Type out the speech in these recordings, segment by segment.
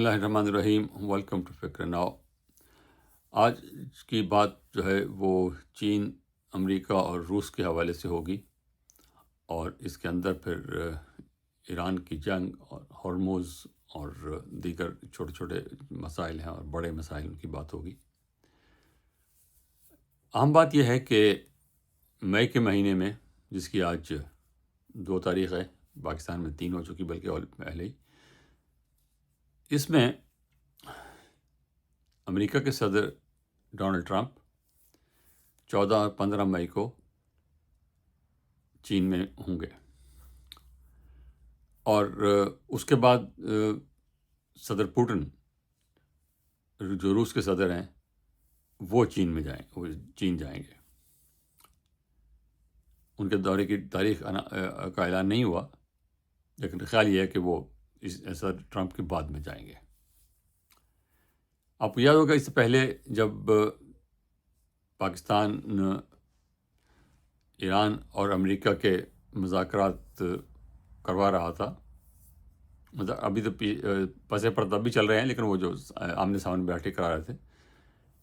اللہ الرحمن الرحیم، welcome to فکر ناؤ۔ آج کی بات جو ہے وہ چین، امریکہ اور روس کے حوالے سے ہوگی، اور اس کے اندر پھر ایران کی جنگ اور ہرموز اور دیگر چھوٹے چھوٹے مسائل ہیں اور بڑے مسائل کی بات ہوگی۔ اہم بات یہ ہے کہ مئی کے مہینے میں، جس کی آج 2 تاریخ ہے، پاکستان میں 3 ہو چکی بلکہ اور پہلے ہی، اس میں امریکہ کے صدر ڈونلڈ ٹرمپ 14 اور 15 مئی کو چین میں ہوں گے، اور اس کے بعد صدر پوٹن جو روس کے صدر ہیں وہ چین جائیں گے۔ ان کے دورے کی تاریخ کا اعلان نہیں ہوا، لیکن خیال یہ ہے کہ وہ صدر ٹرمپ کے بعد میں جائیں گے۔ آپ کو یاد ہوگا اس سے پہلے جب پاکستان ایران اور امریکہ کے مذاکرات کروا رہا تھا، ابھی تو پس پردہ بھی چل رہے ہیں، لیکن وہ جو آمنے سامنے بیٹھے کرا رہے تھے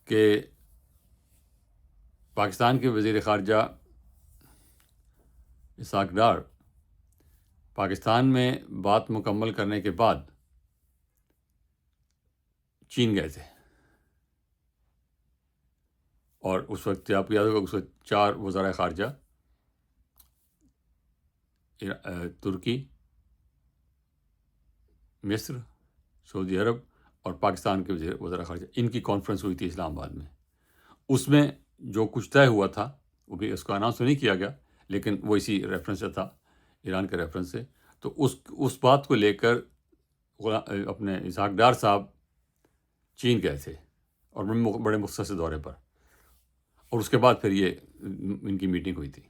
کہ پاکستان کے وزیر خارجہ اسحاق ڈار پاکستان میں بات مکمل کرنے کے بعد چین گئے تھے، اور اس وقت آپ کو یاد ہوگا اس وقت 4 وزرائے خارجہ، ترکی، مصر، سعودی عرب اور پاکستان کے وزرائے خارجہ، ان کی کانفرنس ہوئی تھی اسلام آباد میں۔ اس میں جو کچھ طے ہوا تھا، وہ بھی اس کو اناؤنس نہیں کیا گیا، لیکن وہ اسی ریفرنس سے تھا، ایران کے ریفرنس سے۔ تو اس بات کو لے کر اپنے اسحاق ڈار صاحب چین گئے تھے، اور بڑے مختصر دورے پر، اور اس کے بعد پھر یہ ان کی میٹنگ ہوئی تھی۔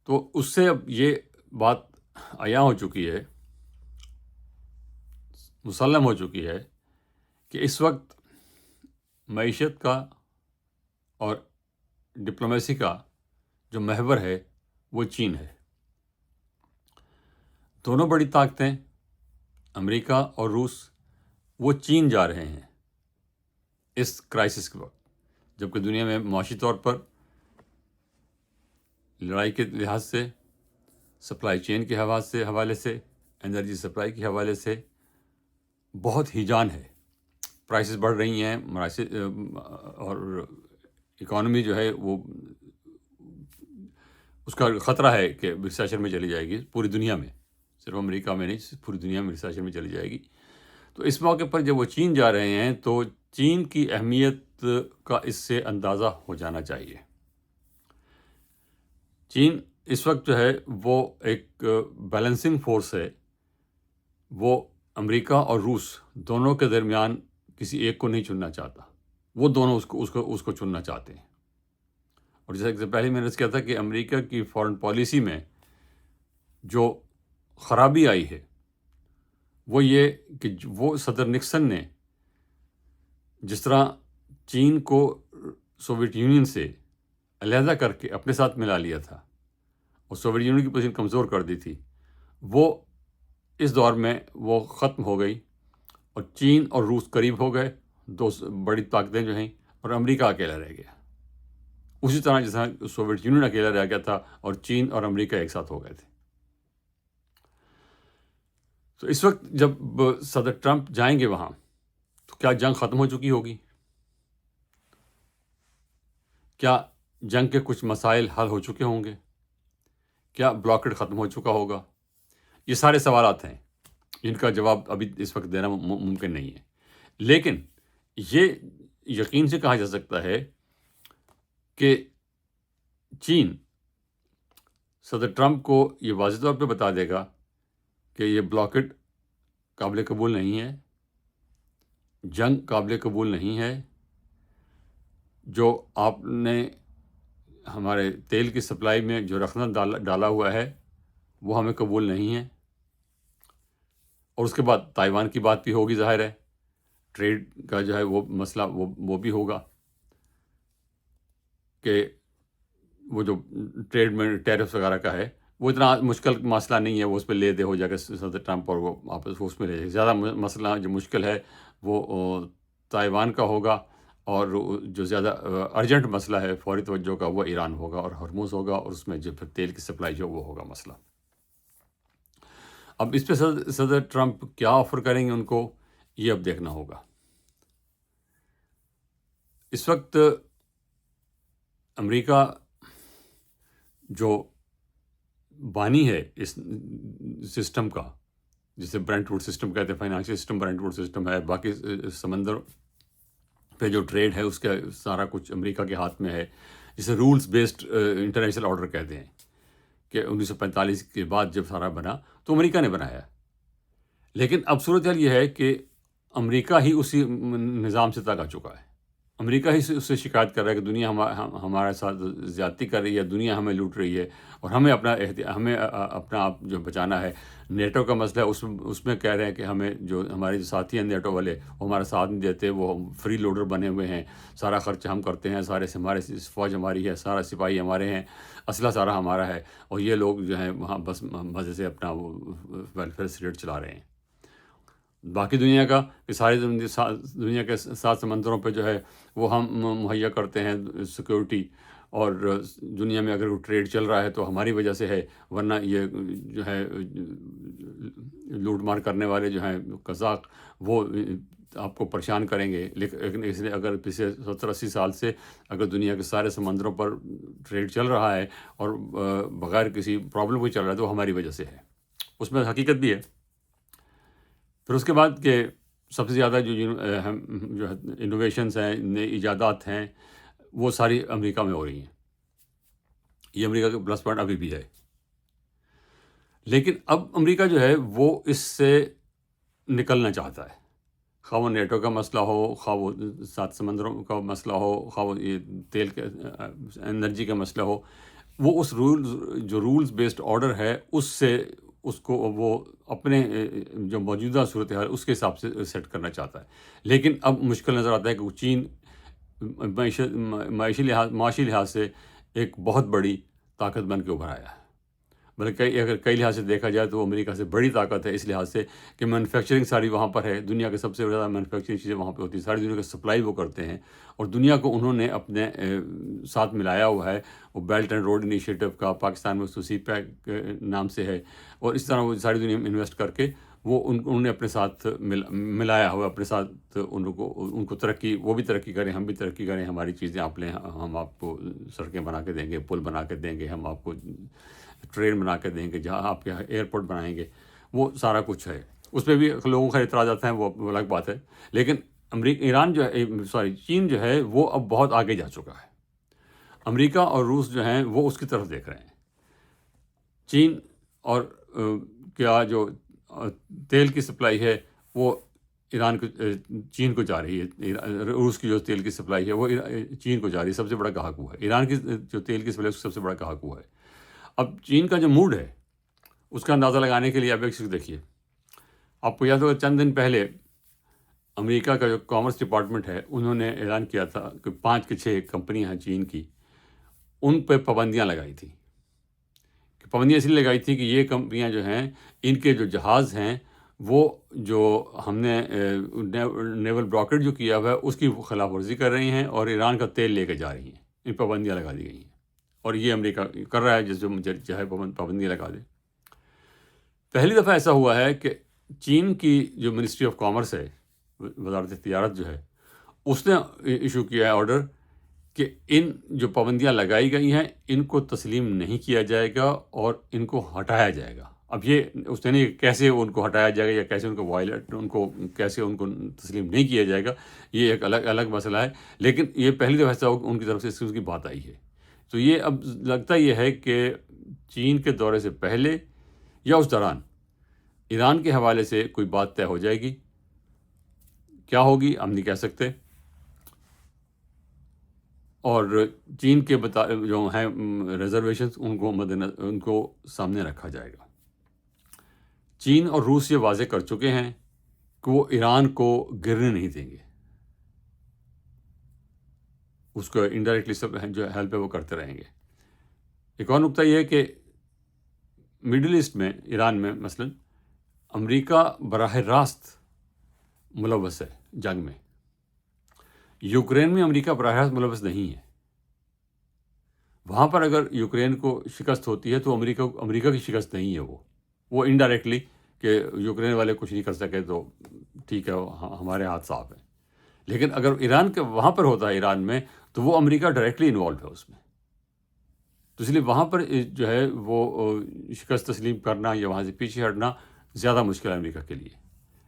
تو اس سے اب یہ بات عیاں ہو چکی ہے، مسلم ہو چکی ہے کہ اس وقت معیشت کا اور ڈپلومیسی کا جو محور ہے وہ چین ہے۔ دونوں بڑی طاقتیں، امریکہ اور روس، وہ چین جا رہے ہیں اس کرائسس کے وقت، جبکہ دنیا میں معاشی طور پر لڑائی کے لحاظ سے، سپلائی چین کے حوالے سے، انرجی سپلائی کے حوالے سے بہت ہیجان ہے، پرائسز بڑھ رہی ہیں، اور اکانومی جو ہے وہ اس کا خطرہ ہے کہ ریسیشن میں چلی جائے گی پوری دنیا میں، صرف امریکہ میں نہیں، پوری دنیا میں ریسیشن میں چلی جائے گی۔ تو اس موقع پر جب وہ چین جا رہے ہیں تو چین کی اہمیت کا اس سے اندازہ ہو جانا چاہیے۔ چین اس وقت جو ہے وہ ایک بیلنسنگ فورس ہے، وہ امریکہ اور روس دونوں کے درمیان کسی ایک کو نہیں چننا چاہتا، وہ دونوں اس کو چننا چاہتے ہیں۔ اور جیسا کہ پہلے میں نے کیا تھا کہ امریکہ کی فارن پالیسی میں جو خرابی آئی ہے وہ یہ کہ وہ صدر نکسن نے جس طرح چین کو سوویت یونین سے علیحدہ کر کے اپنے ساتھ ملا لیا تھا اور سوویت یونین کی پوزیشن کمزور کر دی تھی، وہ اس دور میں وہ ختم ہو گئی، اور چین اور روس قریب ہو گئے، 2 بڑی طاقتیں جو ہیں، اور امریکہ اکیلا رہ گیا، اسی طرح جس طرح سوویت یونین اکیلا رہ گیا تھا اور چین اور امریکہ ایک ساتھ ہو گئے تھے۔ تو اس وقت جب صدر ٹرمپ جائیں گے وہاں تو کیا جنگ ختم ہو چکی ہوگی؟ کیا جنگ کے کچھ مسائل حل ہو چکے ہوں گے؟ کیا بلاکڈ ختم ہو چکا ہوگا؟ یہ سارے سوالات ہیں جن کا جواب ابھی اس وقت دینا ممکن نہیں ہے، لیکن یہ یقین سے کہا جا سکتا ہے کہ چین صدر ٹرمپ کو یہ واضح طور پہ بتا دے گا کہ یہ بلاکڈ قابل قبول نہیں ہے، جنگ قابل قبول نہیں ہے، جو آپ نے ہمارے تیل کی سپلائی میں جو رخنہ ڈالا ہوا ہے وہ ہمیں قبول نہیں ہے۔ اور اس کے بعد تائیوان کی بات بھی ہوگی، ظاہر ہے، ٹریڈ کا جو ہے وہ مسئلہ وہ بھی ہوگا کہ وہ جو ٹریڈ میں ٹیرفس وغیرہ کا ہے وہ اتنا مشکل مسئلہ نہیں ہے، وہ اس پہ لے دے ہو جائے گا صدر ٹرمپ اور وہ آپس اس میں لے جائے گا. زیادہ مسئلہ جو مشکل ہے وہ تائیوان کا ہوگا، اور جو زیادہ ارجنٹ مسئلہ ہے فوری توجہ کا وہ ایران ہوگا اور ہرموز ہوگا، اور اس میں جو پھر تیل کی سپلائی جو وہ ہوگا مسئلہ. اب اس پہ صدر ٹرمپ کیا آفر کریں گے ان کو، یہ اب دیکھنا ہوگا. اس وقت امریکہ جو بانی ہے اس سسٹم کا، جسے برینٹ ووڈ سسٹم کہتے ہیں، فائنانشل سسٹم برینٹ ووڈ سسٹم ہے، باقی سمندر پہ جو ٹریڈ ہے اس کا سارا کچھ امریکہ کے ہاتھ میں ہے، جسے رولز بیسڈ انٹرنیشنل آرڈر کہتے ہیں، کہ 1945 کے بعد جب سارا بنا تو امریکہ نے بنایا. لیکن اب صورتحال یہ ہے کہ امریکہ ہی اسی نظام سے تنگ آ چکا ہے. امریکہ ہی اس سے شکایت کر رہا ہے کہ دنیا ہمارے ساتھ زیادتی کر رہی ہے، دنیا ہمیں لوٹ رہی ہے، اور ہمیں اپنا آپ جو بچانا ہے. نیٹو کا مسئلہ ہے، اس میں کہہ رہے ہیں کہ ہمیں جو ہمارے جو ساتھی ہیں نیٹو والے وہ ہمارا ساتھ نہیں دیتے، وہ فری لوڈر بنے ہوئے ہیں، سارا خرچ ہم کرتے ہیں، ہمارے فوج ہماری ہے، سارا سپاہی ہمارے ہیں، اسلحہ سارا ہمارا ہے، اور یہ لوگ جو ہیں وہاں بس مزے سے اپنا وہ ویلفیئر اسٹیٹ چلا رہے ہیں. باقی دنیا کا کہ ساری دنیا کے 7 سمندروں پہ جو ہے وہ ہم مہیا کرتے ہیں سیکورٹی، اور دنیا میں اگر وہ ٹریڈ چل رہا ہے تو ہماری وجہ سے ہے، ورنہ یہ جو ہے لوٹ مار کرنے والے جو ہیں قزاق وہ آپ کو پریشان کریں گے. لیکن اس لیے اگر پچھلے 70-80 سال سے اگر دنیا کے سارے سمندروں پر ٹریڈ چل رہا ہے اور بغیر کسی پرابلم کو چل رہا ہے تو ہماری وجہ سے ہے. اس میں حقیقت بھی ہے. پھر اس کے بعد کہ سب سے زیادہ جو انوویشنز ہیں، نئے ایجادات ہیں، وہ ساری امریکہ میں ہو رہی ہیں. یہ امریکہ کا پلس پوائنٹ ابھی بھی ہے. لیکن اب امریکہ جو ہے وہ اس سے نکلنا چاہتا ہے، خواہ وہ نیٹو کا مسئلہ ہو، خواہ وہ 7 سمندروں کا مسئلہ ہو، خواہ وہ یہ تیل کے انرجی کا مسئلہ ہو. وہ اس رولز بیسڈ آرڈر ہے اس کو وہ اپنے جو موجودہ صورتحال اس کے حساب سے سیٹ کرنا چاہتا ہے. لیکن اب مشکل نظر آتا ہے کہ چین معاشی لحاظ سے ایک بہت بڑی طاقت بن کے ابھر آیا ہے. بلکہ اگر کئی لحاظ سے دیکھا جائے تو وہ امریکہ سے بڑی طاقت ہے، اس لحاظ سے کہ مینوفیکچرنگ ساری وہاں پر ہے، دنیا کے سب سے زیادہ مینوفیکچرنگ چیزیں وہاں پہ ہوتی ہیں، ساری دنیا کی سپلائی وہ کرتے ہیں، اور دنیا کو انہوں نے اپنے ساتھ ملایا ہوا ہے. وہ بیلٹ اینڈ روڈ انیشیٹو کا پاکستان میں اس کو سی پیک نام سے ہے، اور اس طرح وہ ساری دنیا میں انویسٹ کر کے وہ انہوں نے اپنے ساتھ ملایا ہوا، اپنے ساتھ ان کو ترقی، وہ بھی ترقی کریں، ہم بھی ترقی کریں، ہماری چیزیں آپ لیں، ہم آپ کو سڑکیں بنا کے دیں گے، پل بنا کے دیں گے، ہم آپ کو ٹرین بنا کے دیں گے، جہاں آپ کے ایئرپورٹ بنائیں گے. وہ سارا کچھ ہے. اس پہ بھی لوگوں کا اعتراض آتا ہے، وہ الگ بات ہے. لیکن چین جو ہے وہ اب بہت آگے جا چکا ہے. امریکہ اور روس جو ہیں وہ اس کی طرف دیکھ رہے ہیں. چین اور کیا جو تیل کی سپلائی ہے وہ چین کو جا رہی ہے. روس کی جو تیل کی سپلائی ہے وہ چین کو جا رہی ہے، سب سے بڑا گاہک وہ ہے. ایران کی جو تیل کی سپلائی ہے سب سے بڑا گاہک وہ ہے. اب چین کا جو موڈ ہے اس کا اندازہ لگانے کے لیے اب ایک چیز دیکھیے. آپ کو یاد ہوگا چند دن پہلے امریکہ کا جو کامرس ڈپارٹمنٹ ہے انہوں نے اعلان کیا تھا کہ 5 کے 6 کمپنیاں ہیں چین کی، ان پہ پابندیاں لگائی تھیں. پابندیاں اس لیے لگائی تھیں کہ یہ کمپنیاں جو ہیں ان کے جو جہاز ہیں وہ جو ہم نے نیول بلاکیڈ جو کیا ہوا ہے اس کی خلاف ورزی کر رہی ہیں اور ایران کا تیل لے کے جا رہی ہیں. ان پابندیاں لگا دی گئی ہیں، اور یہ امریکہ کر رہا ہے جس جو چاہے پابندیاں لگا دے. پہلی دفعہ ایسا ہوا ہے کہ چین کی جو منسٹری آف کامرس ہے، وزارت تجارت جو ہے، اس نے ایشو کیا ہے آرڈر کہ ان جو پابندیاں لگائی گئی ہیں ان کو تسلیم نہیں کیا جائے گا اور ان کو ہٹایا جائے گا. اب یہ اس نے نہیں کیسے ان کو ہٹایا جائے گا یا کیسے ان کو تسلیم نہیں کیا جائے گا، یہ ایک الگ مسئلہ ہے. لیکن یہ پہلی دفعہ ایسا ان کی طرف سے اس کی بات آئی ہے. تو یہ اب لگتا یہ ہے کہ چین کے دورے سے پہلے یا اس دوران ایران کے حوالے سے کوئی بات طے ہو جائے گی. کیا ہوگی ہم نہیں کہہ سکتے. اور چین کے جو ہیں ریزرویشنز ان کو سامنے رکھا جائے گا. چین اور روس یہ واضح کر چکے ہیں کہ وہ ایران کو گرنے نہیں دیں گے. اس کو انڈائریکٹلی سب جو ہیلپ ہے وہ کرتے رہیں گے. ایک اور نقطہ یہ ہے کہ مڈل ایسٹ میں ایران میں مثلا امریکہ براہ راست ملوث ہے جنگ میں. یوکرین میں امریکہ براہ راست ملوث نہیں ہے. وہاں پر اگر یوکرین کو شکست ہوتی ہے تو امریکہ کی شکست نہیں ہے. وہ انڈائریکٹلی کہ یوکرین والے کچھ نہیں کر سکے تو ٹھیک ہے ہمارے ہاتھ صاف ہیں. لیکن اگر ایران کے وہاں پر ہوتا ہے ایران میں تو وہ امریکہ ڈائریکٹلی انوالو ہے اس میں. تو اس لیے وہاں پر جو ہے وہ شکست تسلیم کرنا یا وہاں سے پیچھے ہٹنا زیادہ مشکل ہے امریکہ کے لیے.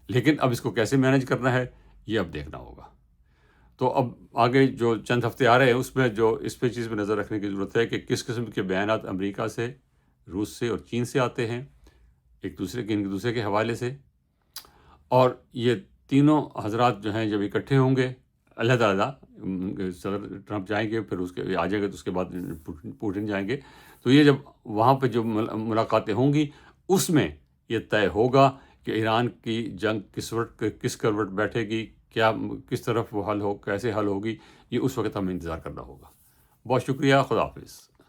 لیکن اب اس کو کیسے مینیج کرنا ہے یہ اب دیکھنا ہوگا. تو اب آگے جو چند ہفتے آ رہے ہیں اس میں جو اس پہ چیز پہ نظر رکھنے کی ضرورت ہے کہ کس قسم کے بیانات امریکہ سے، روس سے اور چین سے آتے ہیں ایک دوسرے کے حوالے سے. اور یہ تینوں حضرات جو ہیں جب اکٹھے ہوں گے علیحدہ، صدر ٹرمپ جائیں گے، پھر اس کے آ جائے گا تو اس کے بعد پوٹن جائیں گے. تو یہ جب وہاں پہ جو ملاقاتیں ہوں گی اس میں یہ طے ہوگا کہ ایران کی جنگ کس کروٹ بیٹھے گی، کس طرف وہ کیسے حل ہوگی. یہ اس وقت ہمیں انتظار کرنا ہوگا. بہت شکریہ. خدا حافظ.